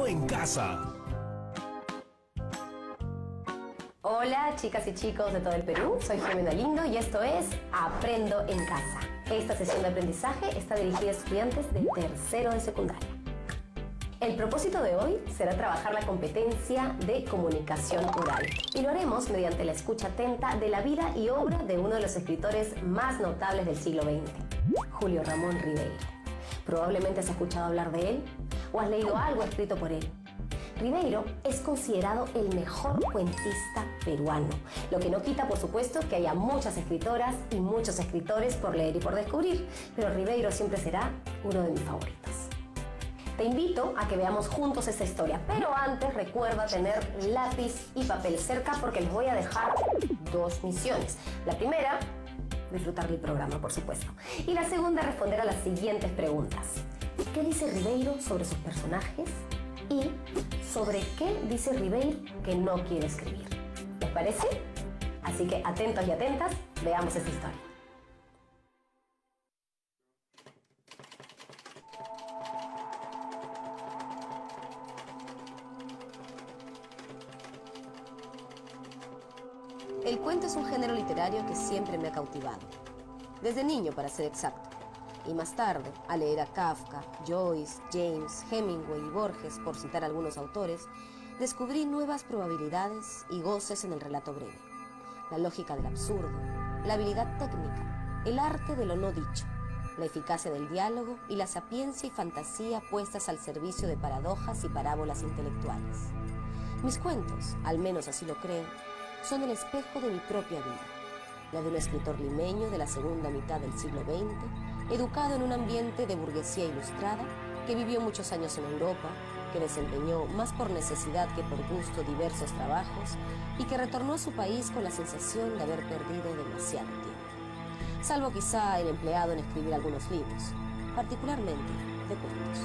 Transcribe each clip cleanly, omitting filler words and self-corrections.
Aprendo en Casa. Hola chicas y chicos de todo el Perú, soy Jimena Lindo y esto es Aprendo en Casa. Esta sesión de aprendizaje está dirigida a estudiantes de tercero de secundaria. El propósito de hoy será trabajar la competencia de comunicación oral y lo haremos mediante la escucha atenta de la vida y obra de uno de los escritores más notables del siglo XX, Julio Ramón Ribeiro. Probablemente has escuchado hablar de él o has leído algo escrito por él. Ribeiro es considerado el mejor cuentista peruano, lo que no quita, por supuesto, que haya muchas escritoras y muchos escritores por leer y por descubrir, pero Ribeiro siempre será uno de mis favoritos. Te invito a que veamos juntos esta historia, pero antes recuerda tener lápiz y papel cerca porque les voy a dejar dos misiones. La primera, disfrutar del programa, por supuesto, y la segunda, responder a las siguientes preguntas. ¿Qué dice Ribeiro sobre sus personajes? Y sobre qué dice Ribeiro que no quiere escribir. ¿Les parece? Así que atentos y atentas, veamos esta historia. El cuento es un género literario que siempre me ha cautivado. Desde niño, para ser exacto. Y más tarde, al leer a Kafka, Joyce, James, Hemingway y Borges, por citar algunos autores, descubrí nuevas probabilidades y goces en el relato breve. La lógica del absurdo, la habilidad técnica, el arte de lo no dicho, la eficacia del diálogo y la sapiencia y fantasía puestas al servicio de paradojas y parábolas intelectuales. Mis cuentos, al menos así lo creo, son el espejo de mi propia vida, la de un escritor limeño de la segunda mitad del siglo XX, educado en un ambiente de burguesía ilustrada, que vivió muchos años en Europa, que desempeñó más por necesidad que por gusto diversos trabajos y que retornó a su país con la sensación de haber perdido demasiado tiempo. Salvo quizá el empleado en escribir algunos libros, particularmente de cuentos.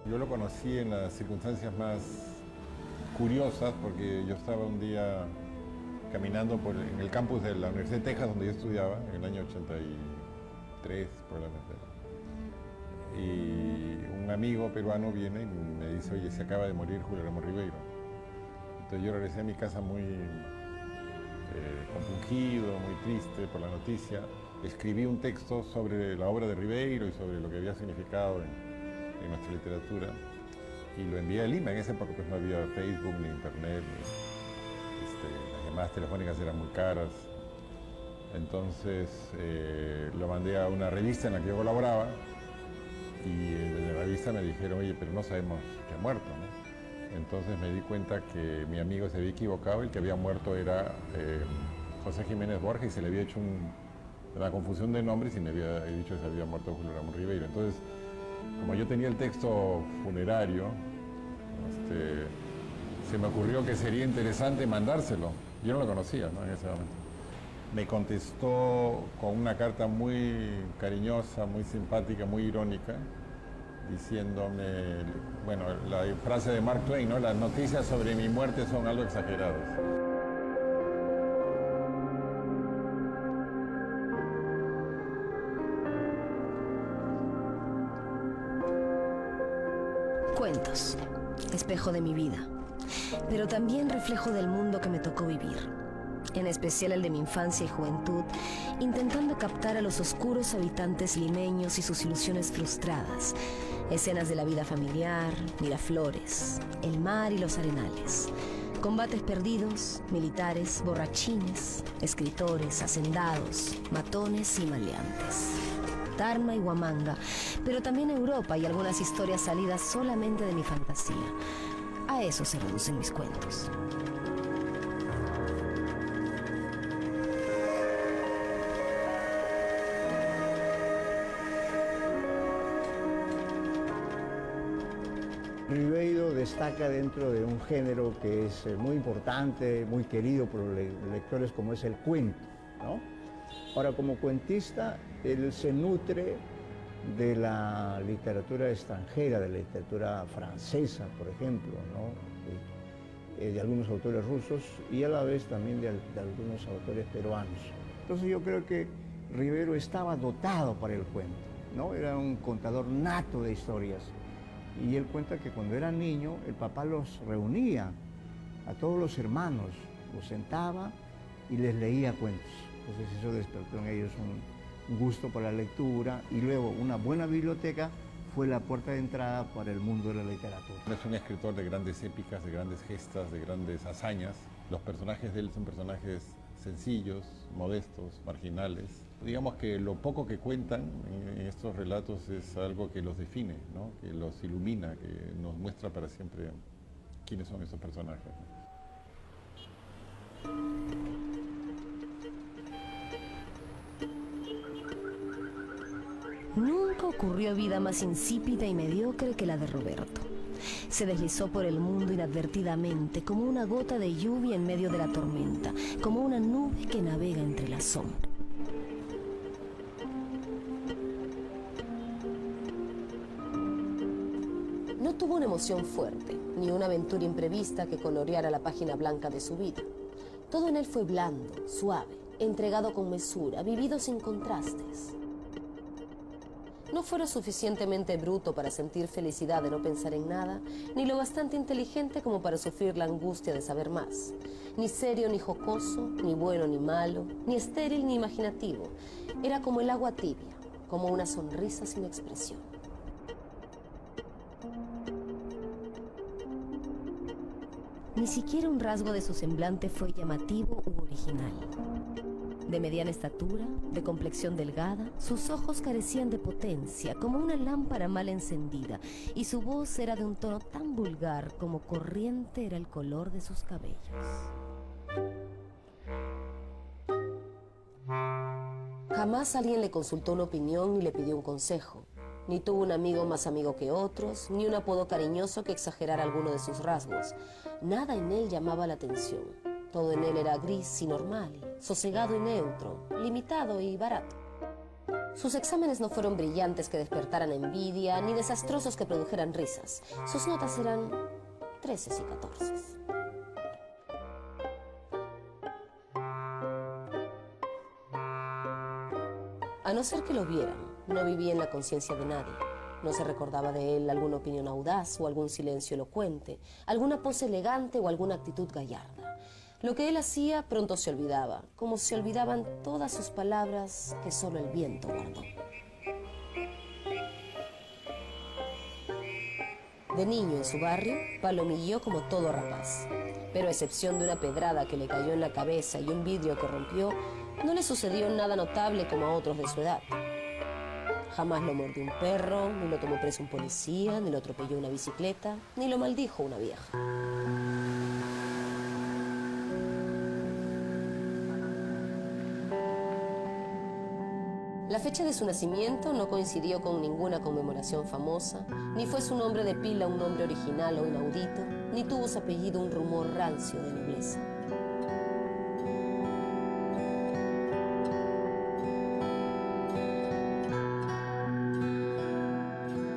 Yo lo conocí en las circunstancias más curiosas porque yo estaba un día caminando en el campus de la Universidad de Texas donde yo estudiaba, en el año 83 probablemente. Y un amigo peruano viene y me dice, oye, se acaba de morir Julio Ramón Ribeiro. Entonces yo regresé a mi casa muy compungido, muy triste por la noticia. Escribí un texto sobre la obra de Ribeiro y sobre lo que había significado en nuestra literatura, y lo envié a Lima. En esa época pues no había Facebook, ni internet, las llamadas telefónicas eran muy caras. Entonces lo mandé a una revista en la que yo colaboraba, y de la revista me dijeron, oye, pero no sabemos que ha muerto, ¿no? Entonces me di cuenta que mi amigo se había equivocado, el que había muerto era José Jiménez Borges, y se le había hecho una confusión de nombres y me había dicho que se había muerto Julio Ramón Ribeiro. Entonces, como yo tenía el texto funerario, se me ocurrió que sería interesante mandárselo. Yo no lo conocía, ¿no?, en ese momento. Me contestó con una carta muy cariñosa, muy simpática, muy irónica, diciéndome, bueno, la frase de Mark Twain, ¿no?, las noticias sobre mi muerte son algo exageradas. Cuentos, espejo de mi vida, pero también reflejo del mundo que me tocó vivir, en especial el de mi infancia y juventud, intentando captar a los oscuros habitantes limeños y sus ilusiones frustradas, escenas de la vida familiar, Miraflores, el mar y los arenales, combates perdidos, militares, borrachines, escritores, hacendados, matones y maleantes. Tarma y Huamanga, pero también Europa y algunas historias salidas solamente de mi fantasía. A eso se reducen mis cuentos. Ribeiro destaca dentro de un género que es muy importante, muy querido por los lectores, como es el cuento, ¿no? Ahora, como cuentista, él se nutre de la literatura extranjera, de la literatura francesa, por ejemplo, ¿no? De algunos autores rusos y a la vez también de algunos autores peruanos. Entonces yo creo que Rivero estaba dotado para el cuento, ¿no? Era un contador nato de historias. Y él cuenta que cuando era niño, el papá los reunía, a todos los hermanos, los sentaba y les leía cuentos. Entonces eso despertó en ellos un gusto por la lectura y luego una buena biblioteca fue la puerta de entrada para el mundo de la literatura. Es un escritor de grandes épicas, de grandes gestas, de grandes hazañas. Los personajes de él son personajes sencillos, modestos, marginales. Digamos que lo poco que cuentan en estos relatos es algo que los define, ¿no? Que los ilumina, que nos muestra para siempre quiénes son esos personajes. Nunca ocurrió vida más insípida y mediocre que la de Roberto. Se deslizó por el mundo inadvertidamente, como una gota de lluvia en medio de la tormenta, como una nube que navega entre las sombras. No tuvo una emoción fuerte, ni una aventura imprevista que coloreara la página blanca de su vida. Todo en él fue blando, suave, entregado con mesura, vivido sin contrastes. No fue lo suficientemente bruto para sentir felicidad de no pensar en nada, ni lo bastante inteligente como para sufrir la angustia de saber más. Ni serio ni jocoso, ni bueno ni malo, ni estéril ni imaginativo. Era como el agua tibia, como una sonrisa sin expresión. Ni siquiera un rasgo de su semblante fue llamativo u original. De mediana estatura, de complexión delgada, sus ojos carecían de potencia, como una lámpara mal encendida, y su voz era de un tono tan vulgar como corriente era el color de sus cabellos. Jamás alguien le consultó una opinión ni le pidió un consejo. Ni tuvo un amigo más amigo que otros, ni un apodo cariñoso que exagerara alguno de sus rasgos. Nada en él llamaba la atención. Todo en él era gris y normal, sosegado y neutro, limitado y barato. Sus exámenes no fueron brillantes que despertaran envidia, ni desastrosos que produjeran risas. Sus notas eran 13 y 14. A no ser que lo vieran, no vivía en la conciencia de nadie. No se recordaba de él alguna opinión audaz o algún silencio elocuente, alguna pose elegante o alguna actitud gallarda. Lo que él hacía pronto se olvidaba, como se olvidaban todas sus palabras que solo el viento guardó. De niño en su barrio, palomilló como todo rapaz. Pero a excepción de una pedrada que le cayó en la cabeza y un vidrio que rompió, no le sucedió nada notable como a otros de su edad. Jamás lo mordió un perro, ni lo tomó preso un policía, ni lo atropelló una bicicleta, ni lo maldijo una vieja. La fecha de su nacimiento no coincidió con ninguna conmemoración famosa, ni fue su nombre de pila un nombre original o inaudito, ni tuvo su apellido un rumor rancio de nobleza.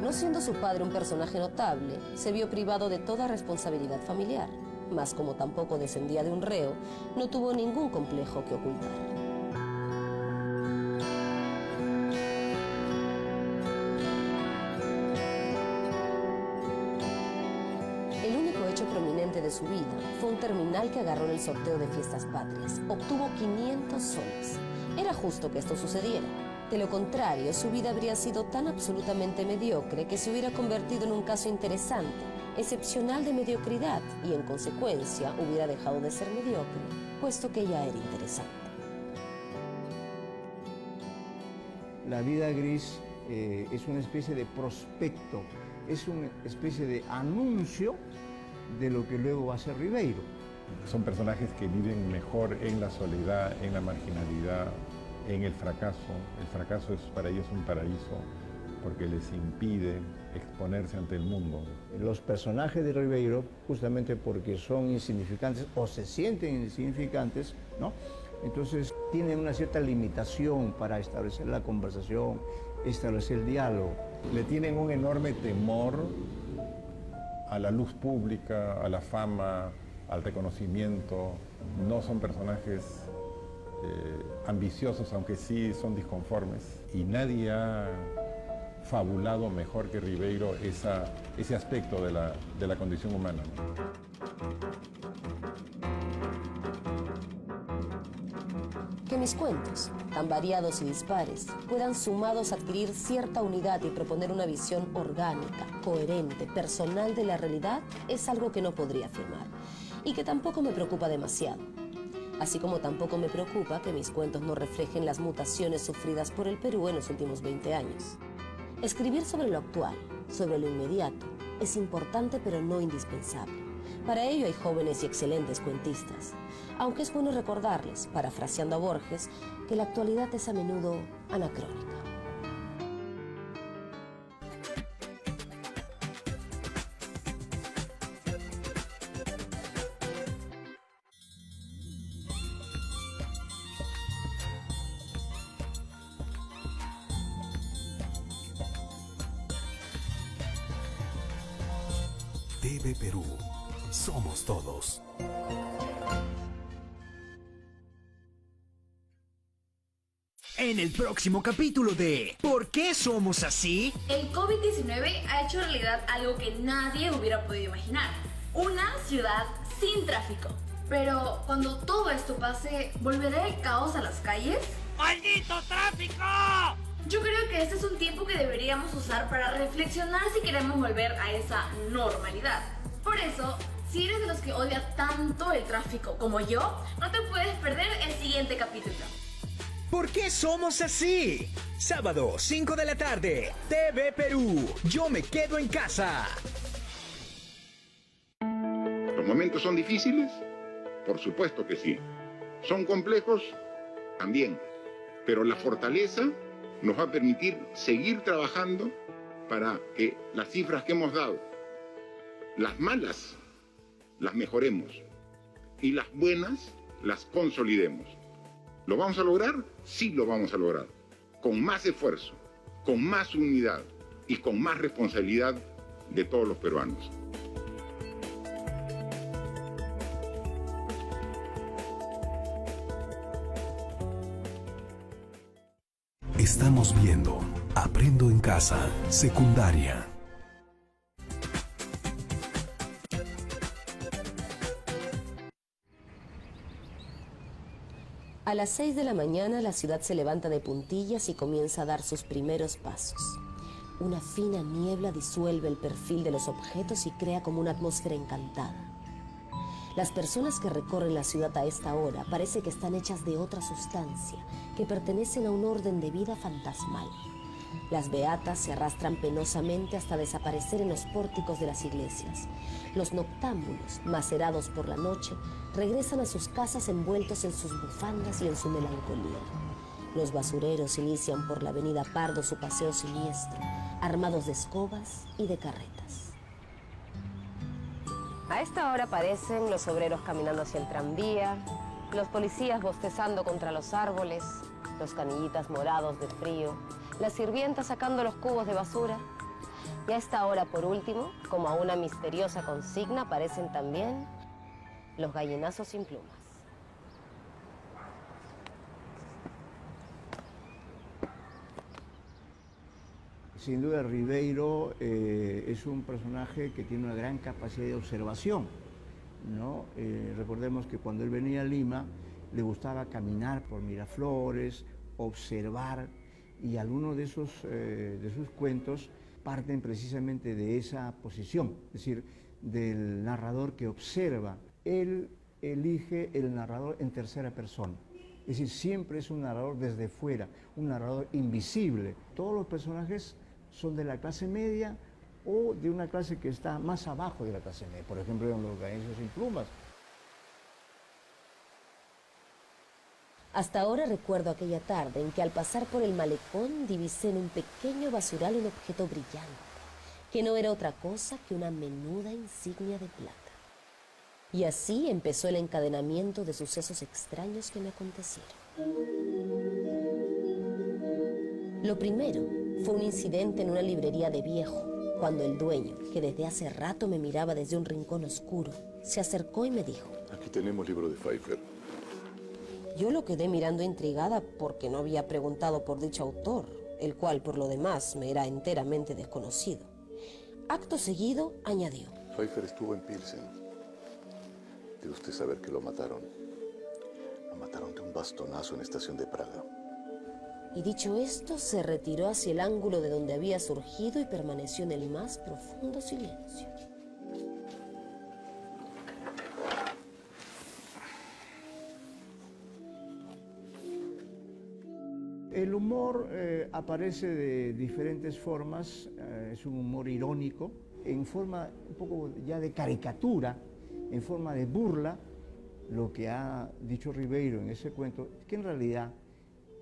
No siendo su padre un personaje notable, se vio privado de toda responsabilidad familiar, mas como tampoco descendía de un reo, no tuvo ningún complejo que ocultar. De su vida fue un terminal que agarró en el sorteo de Fiestas Patrias. Obtuvo 500 soles. Era justo que esto sucediera. De lo contrario, su vida habría sido tan absolutamente mediocre que se hubiera convertido en un caso interesante, excepcional de mediocridad, y en consecuencia hubiera dejado de ser mediocre, puesto que ya era interesante. La vida gris es una especie de prospecto, es una especie de anuncio de lo que luego va a ser Ribeiro. Son personajes que viven mejor en la soledad, en la marginalidad, en el fracaso. El fracaso es para ellos un paraíso porque les impide exponerse ante el mundo. Los personajes de Ribeiro, justamente porque son insignificantes o se sienten insignificantes, ¿no? Entonces tienen una cierta limitación para establecer la conversación, establecer diálogo. Le tienen un enorme temor a la luz pública, a la fama, al reconocimiento. No son personajes ambiciosos, aunque sí son disconformes. Y nadie ha fabulado mejor que Ribeiro ese aspecto de la condición humana, ¿no? Que mis cuentos, tan variados y dispares, puedan sumados adquirir cierta unidad y proponer una visión orgánica, coherente, personal de la realidad, es algo que no podría afirmar y que tampoco me preocupa demasiado. Así como tampoco me preocupa que mis cuentos no reflejen las mutaciones sufridas por el Perú en los últimos 20 años. Escribir sobre lo actual, sobre lo inmediato, es importante pero no indispensable. Para ello hay jóvenes y excelentes cuentistas, aunque es bueno recordarles, parafraseando a Borges, que la actualidad es a menudo anacrónica. TV Perú. Somos todos. En el próximo capítulo de ¿Por qué somos así? El COVID-19 ha hecho realidad algo que nadie hubiera podido imaginar. Una ciudad sin tráfico. Pero cuando todo esto pase, ¿volverá el caos a las calles? ¡Maldito tráfico! Yo creo que este es un tiempo que deberíamos usar para reflexionar si queremos volver a esa normalidad. Por eso, si eres de los que odia tanto el tráfico como yo, no te puedes perder el siguiente capítulo. ¿Por qué somos así? Sábado, 5 de la tarde, TV Perú. Yo me quedo en casa. ¿Los momentos son difíciles? Por supuesto que sí. ¿Son complejos? También. Pero la fortaleza nos va a permitir seguir trabajando para que las cifras que hemos dado, las malas, las mejoremos y las buenas las consolidemos. ¿Lo vamos a lograr? Sí lo vamos a lograr. Con más esfuerzo, con más unidad y con más responsabilidad de todos los peruanos. Estamos viendo Aprendo en Casa, secundaria. A las 6 de la mañana la ciudad se levanta de puntillas y comienza a dar sus primeros pasos. Una fina niebla disuelve el perfil de los objetos y crea como una atmósfera encantada. Las personas que recorren la ciudad a esta hora parece que están hechas de otra sustancia, que pertenecen a un orden de vida fantasmal. Las beatas se arrastran penosamente hasta desaparecer en los pórticos de las iglesias. Los noctámbulos, macerados por la noche, regresan a sus casas envueltos en sus bufandas y en su melancolía. Los basureros inician por la avenida Pardo su paseo siniestro, armados de escobas y de carretas. A esta hora aparecen los obreros caminando hacia el tranvía, los policías bostezando contra los árboles, los canillitas morados de frío, las sirvientas sacando los cubos de basura. Y a esta hora, por último, como a una misteriosa consigna, aparecen también los gallinazos sin plumas. Sin duda Ribeiro es un personaje que tiene una gran capacidad de observación, ¿no? Recordemos que cuando él venía a Lima le gustaba caminar por Miraflores, observar, y algunos de sus cuentos parten precisamente de esa posición, es decir, del narrador que observa. Él elige el narrador en tercera persona, es decir, siempre es un narrador desde fuera, un narrador invisible. Todos los personajes son de la clase media o de una clase que está más abajo de la clase media, por ejemplo, en los gallinazos sin plumas. Hasta ahora recuerdo aquella tarde en que al pasar por el malecón divisé en un pequeño basural un objeto brillante, que no era otra cosa que una menuda insignia de plata. Y así empezó el encadenamiento de sucesos extraños que me acontecieron. Lo primero fue un incidente en una librería de viejo, cuando el dueño, que desde hace rato me miraba desde un rincón oscuro, se acercó y me dijo: Aquí tenemos libro de Pfeiffer. Yo lo quedé mirando intrigada porque no había preguntado por dicho autor, el cual por lo demás me era enteramente desconocido. Acto seguido añadió: Pfeiffer estuvo en Pilsen. Debe usted saber que lo mataron. Lo mataron de un bastonazo en estación de Praga. Y dicho esto, se retiró hacia el ángulo de donde había surgido y permaneció en el más profundo silencio. El humor aparece de diferentes formas, es un humor irónico, en forma un poco ya de caricatura, en forma de burla. Lo que ha dicho Ribeiro en ese cuento, que en realidad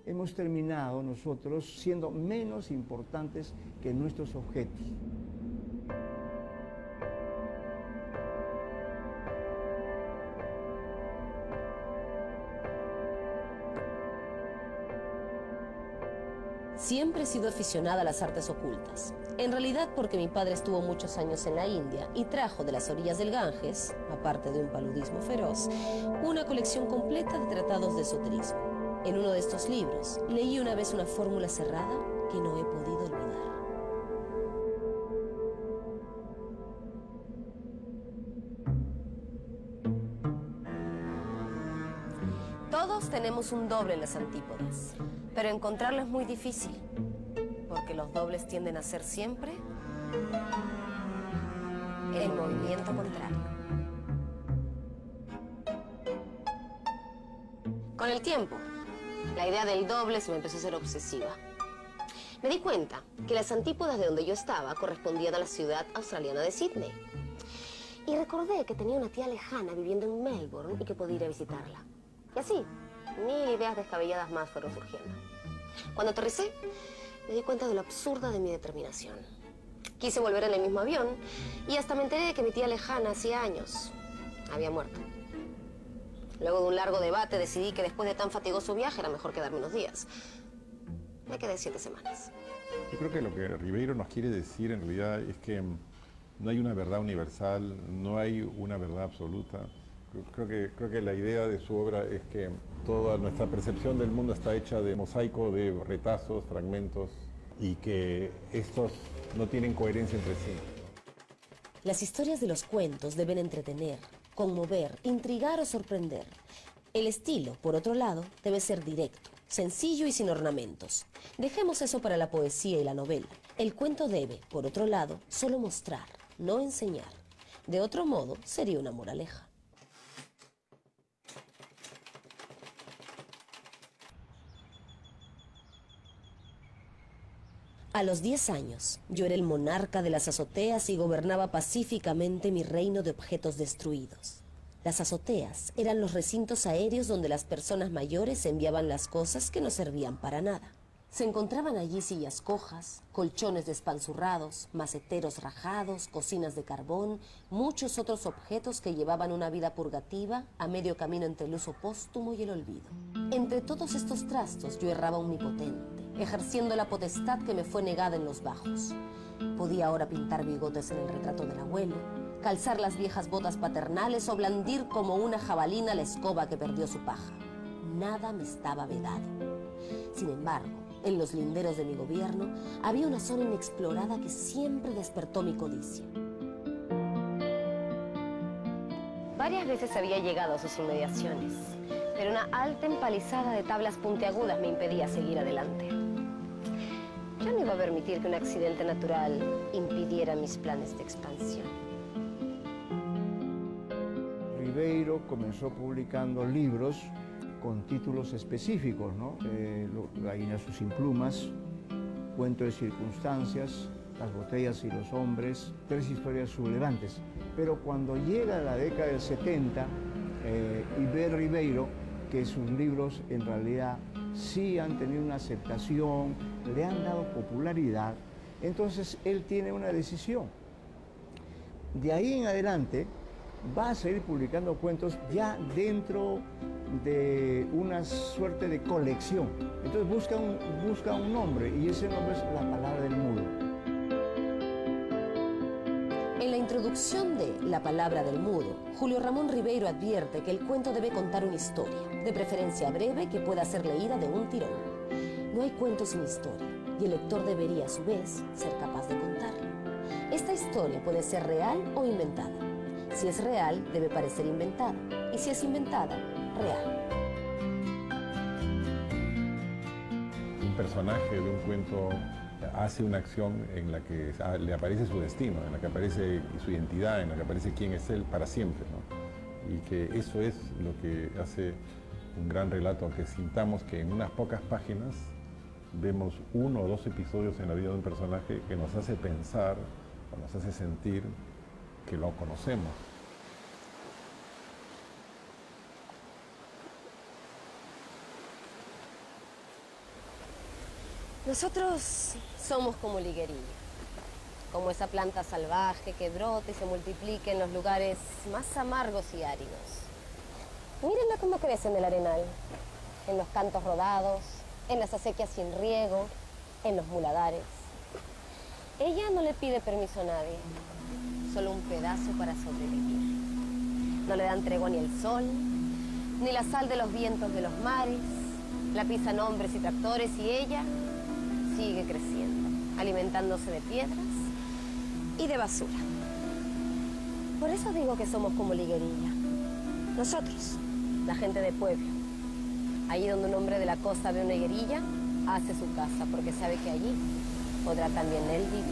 hemos terminado nosotros siendo menos importantes que nuestros objetos. Siempre he sido aficionada a las artes ocultas. En realidad porque mi padre estuvo muchos años en la India y trajo de las orillas del Ganges, aparte de un paludismo feroz, una colección completa de tratados de esoterismo. En uno de estos libros leí una vez una fórmula cerrada que no he podido olvidar. Todos tenemos un doble en las antípodas, pero encontrarlo es muy difícil, porque los dobles tienden a ser siempre el movimiento contrario. Con el tiempo, la idea del doble se me empezó a ser obsesiva. Me di cuenta que las antípodas de donde yo estaba correspondían a la ciudad australiana de Sydney. Y recordé que tenía una tía lejana viviendo en Melbourne y que podía ir a visitarla. Y así, 1000 ideas descabelladas más fueron surgiendo. Cuando aterricé, me di cuenta de lo absurda de mi determinación. Quise volver en el mismo avión y hasta me enteré de que mi tía lejana hacía años había muerto. Luego de un largo debate decidí que después de tan fatigoso viaje era mejor quedarme unos días. Me quedé 7 semanas. Yo creo que lo que Ribeiro nos quiere decir en realidad es que no hay una verdad universal, no hay una verdad absoluta. Creo que la idea de su obra es que toda nuestra percepción del mundo está hecha de mosaico de retazos, fragmentos, y que estos no tienen coherencia entre sí. Las historias de los cuentos deben entretener, conmover, intrigar o sorprender. El estilo, por otro lado, debe ser directo, sencillo y sin ornamentos. Dejemos eso para la poesía y la novela. El cuento debe, por otro lado, solo mostrar, no enseñar. De otro modo, sería una moraleja. A los 10 años, yo era el monarca de las azoteas y gobernaba pacíficamente mi reino de objetos destruidos. Las azoteas eran los recintos aéreos donde las personas mayores enviaban las cosas que no servían para nada. Se encontraban allí sillas cojas, colchones despanzurrados, maceteros rajados, cocinas de carbón, muchos otros objetos que llevaban una vida purgativa a medio camino entre el uso póstumo y el olvido. Entre todos estos trastos yo erraba omnipotente, ejerciendo la potestad que me fue negada en los bajos. Podía ahora pintar bigotes en el retrato del abuelo, calzar las viejas botas paternales o blandir como una jabalina la escoba que perdió su paja. Nada me estaba vedado. Sin embargo, en los linderos de mi gobierno había una zona inexplorada que siempre despertó mi codicia. Varias veces había llegado a sus inmediaciones, pero una alta empalizada de tablas puntiagudas me impedía seguir adelante. Yo no iba a permitir que un accidente natural impidiera mis planes de expansión. Ribeiro comenzó publicando libros con títulos específicos, ¿no? La Guineazú sin plumas, Cuento de circunstancias, Las botellas y los hombres, 3 historias sublevantes. Pero cuando llega la década del 70 y ve Ribeiro que sus libros en realidad sí han tenido una aceptación, le han dado popularidad, entonces él tiene una decisión. De ahí en adelante, va a seguir publicando cuentos ya dentro de una suerte de colección. Entonces busca un nombre y ese nombre es La Palabra del Mudo. En la introducción de La Palabra del Mudo, Julio Ramón Ribeiro advierte que el cuento debe contar una historia, de preferencia breve que pueda ser leída de un tirón. No hay cuento sin historia, y el lector debería, a su vez, ser capaz de contarla. Esta historia puede ser real o inventada. Si es real, debe parecer inventada, y si es inventada, real. Un personaje de un cuento hace una acción en la que le aparece su destino, en la que aparece su identidad, en la que aparece quién es él para siempre, ¿no? Y que eso es lo que hace un gran relato, que sintamos que en unas pocas páginas vemos 1 o 2 episodios en la vida de un personaje que nos hace pensar o nos hace sentir que lo conocemos. Nosotros somos como liguerilla, como esa planta salvaje que brota y se multiplica en los lugares más amargos y áridos. Mírenla cómo crece en el arenal, en los cantos rodados, en las acequias sin riego, en los muladares. Ella no le pide permiso a nadie, solo un pedazo para sobrevivir. No le dan tregua ni el sol, ni la sal de los vientos de los mares, la pisan hombres y tractores y ella sigue creciendo, alimentándose de piedras y de basura. Por eso digo que somos como liguerilla. Nosotros, la gente de pueblo. Allí donde un hombre de la costa ve una higuerilla, hace su casa, porque sabe que allí podrá también él vivir.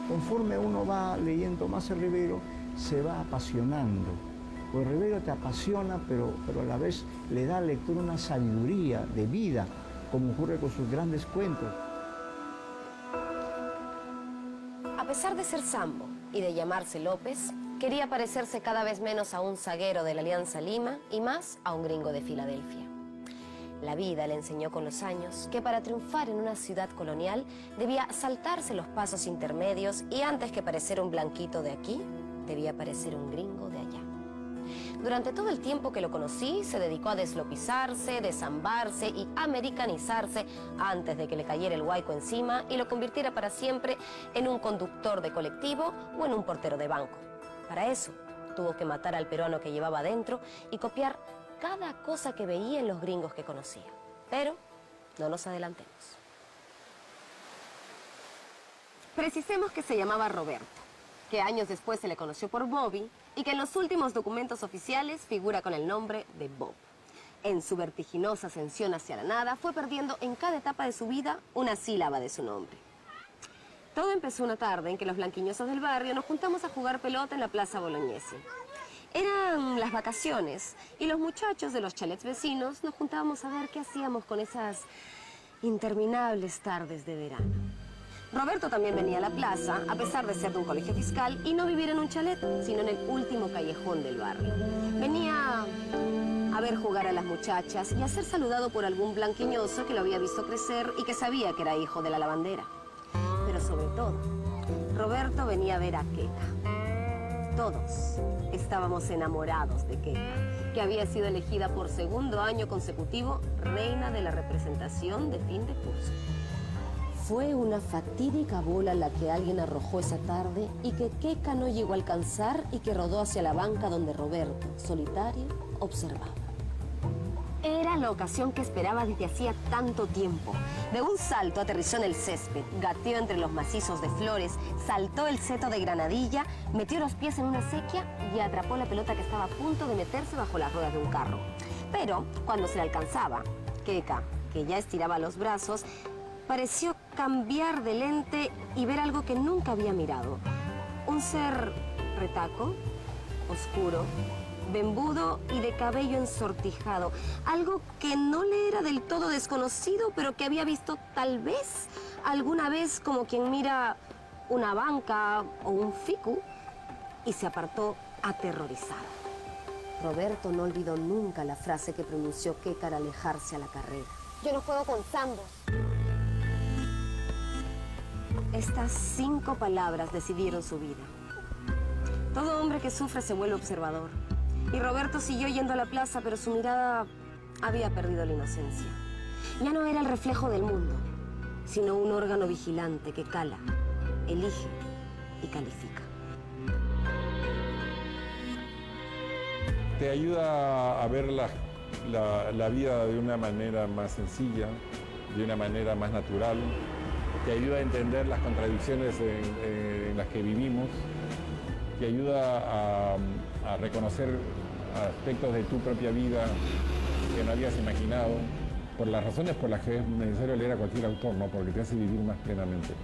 Conforme uno va leyendo más a Ribeiro, se va apasionando. Pues Ribeiro te apasiona, pero a la vez le da al lector una sabiduría de vida, como ocurre con sus grandes cuentos. A pesar de ser Sambo y de llamarse López, quería parecerse cada vez menos a un zaguero de la Alianza Lima y más a un gringo de Filadelfia. La vida le enseñó con los años que para triunfar en una ciudad colonial debía saltarse los pasos intermedios y antes que parecer un blanquito de aquí, debía parecer un gringo de allá. Durante todo el tiempo que lo conocí, se dedicó a deslopizarse, desambarse y americanizarse antes de que le cayera el huaico encima y lo convirtiera para siempre en un conductor de colectivo o en un portero de banco. Para eso, tuvo que matar al peruano que llevaba adentro y copiar cada cosa que veía en los gringos que conocía. Pero no nos adelantemos. Precisemos que se llamaba Roberto, que años después se le conoció por Bobby y que en los últimos documentos oficiales figura con el nombre de Bob. En su vertiginosa ascensión hacia la nada, fue perdiendo en cada etapa de su vida una sílaba de su nombre. Todo empezó una tarde en que los blanquiñosos del barrio nos juntamos a jugar pelota en la Plaza Bolognesi. Eran las vacaciones y los muchachos de los chalets vecinos nos juntábamos a ver qué hacíamos con esas interminables tardes de verano. Roberto también venía a la plaza, a pesar de ser de un colegio fiscal y no vivir en un chalet, sino en el último callejón del barrio. Venía a ver jugar a las muchachas y a ser saludado por algún blanquiñoso que lo había visto crecer y que sabía que era hijo de la lavandera. Pero sobre todo, Roberto venía a ver a Queca. Todos estábamos enamorados de Queca, que había sido elegida por segundo año consecutivo reina de la representación de fin de curso. Fue una fatídica bola la que alguien arrojó esa tarde y que Queca no llegó a alcanzar y que rodó hacia la banca donde Roberto, solitario, observaba. Era la ocasión que esperaba desde hacía tanto tiempo. De un salto aterrizó en el césped, gateó entre los macizos de flores, saltó el seto de granadilla, metió los pies en una acequia y atrapó la pelota que estaba a punto de meterse bajo las ruedas de un carro. Pero cuando se le alcanzaba, Queca, que ya estiraba los brazos, pareció cambiar de lente y ver algo que nunca había mirado. Un ser retaco, oscuro, bembudo y de cabello ensortijado. Algo que no le era del todo desconocido, pero que había visto tal vez alguna vez como quien mira una banca o un ficu y se apartó aterrorizado. Roberto no olvidó nunca la frase que pronunció Queca al alejarse a la carrera. Yo no juego con zambos. Estas 5 palabras decidieron su vida. Todo hombre que sufre se vuelve observador. Y Roberto siguió yendo a la plaza, pero su mirada había perdido la inocencia. Ya no era el reflejo del mundo, sino un órgano vigilante que cala, elige y califica. Te ayuda a ver la vida de una manera más sencilla, de una manera más natural. Te ayuda a entender las contradicciones en las que vivimos. Te ayuda a reconocer aspectos de tu propia vida que no habías imaginado, por las razones por las que es necesario leer a cualquier autor, ¿no? Porque te hace vivir más plenamente.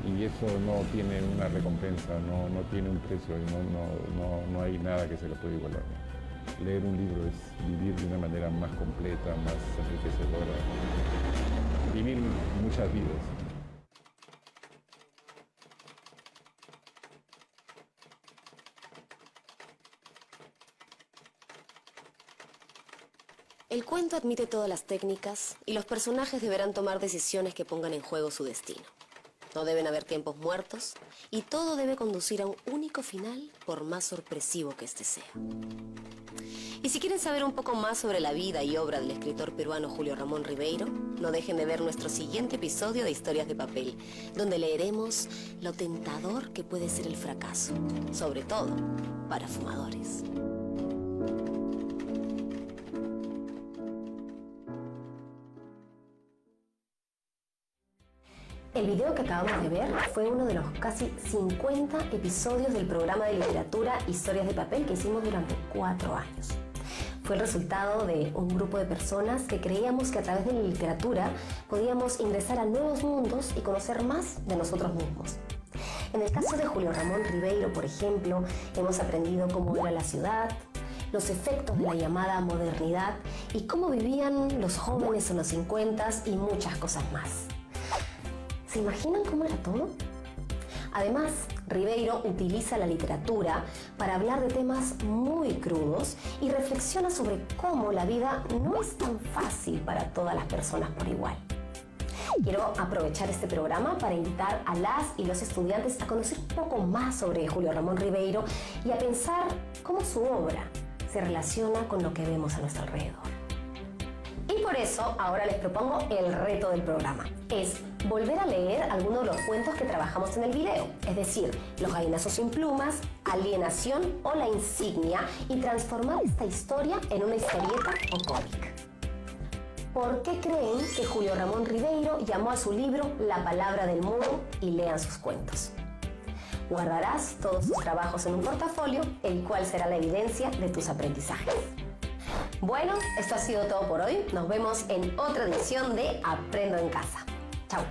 Y eso no tiene una recompensa, no tiene un precio, y no hay nada que se lo pueda igualar, ¿no? Leer un libro es vivir de una manera más completa, más enriquecedora, vivir muchas vidas. El cuento admite todas las técnicas y los personajes deberán tomar decisiones que pongan en juego su destino. No deben haber tiempos muertos y todo debe conducir a un único final, por más sorpresivo que este sea. Y si quieren saber un poco más sobre la vida y obra del escritor peruano Julio Ramón Ribeiro, no dejen de ver nuestro siguiente episodio de Historias de Papel, donde leeremos lo tentador que puede ser el fracaso, sobre todo para fumadores. El video que acabamos de ver fue uno de los casi 50 episodios del programa de literatura Historias de Papel que hicimos durante 4 años. Fue el resultado de un grupo de personas que creíamos que a través de la literatura podíamos ingresar a nuevos mundos y conocer más de nosotros mismos. En el caso de Julio Ramón Ribeiro, por ejemplo, hemos aprendido cómo era la ciudad, los efectos de la llamada modernidad y cómo vivían los jóvenes en los 50s y muchas cosas más. ¿Se imaginan cómo era todo? Además, Ribeiro utiliza la literatura para hablar de temas muy crudos y reflexiona sobre cómo la vida no es tan fácil para todas las personas por igual. Quiero aprovechar este programa para invitar a las y los estudiantes a conocer un poco más sobre Julio Ramón Ribeiro y a pensar cómo su obra se relaciona con lo que vemos a nuestro alrededor. Y por eso ahora les propongo el reto del programa. Es volver a leer algunos de los cuentos que trabajamos en el video, es decir, Los gallinazos sin plumas, Alienación o La insignia, y transformar esta historia en una historieta o cómic. ¿Por qué creen que Julio Ramón Ribeiro llamó a su libro La palabra del mudo y lean sus cuentos? Guardarás todos tus trabajos en un portafolio, el cual será la evidencia de tus aprendizajes. Bueno, esto ha sido todo por hoy. Nos vemos en otra edición de Aprendo en Casa. Chao.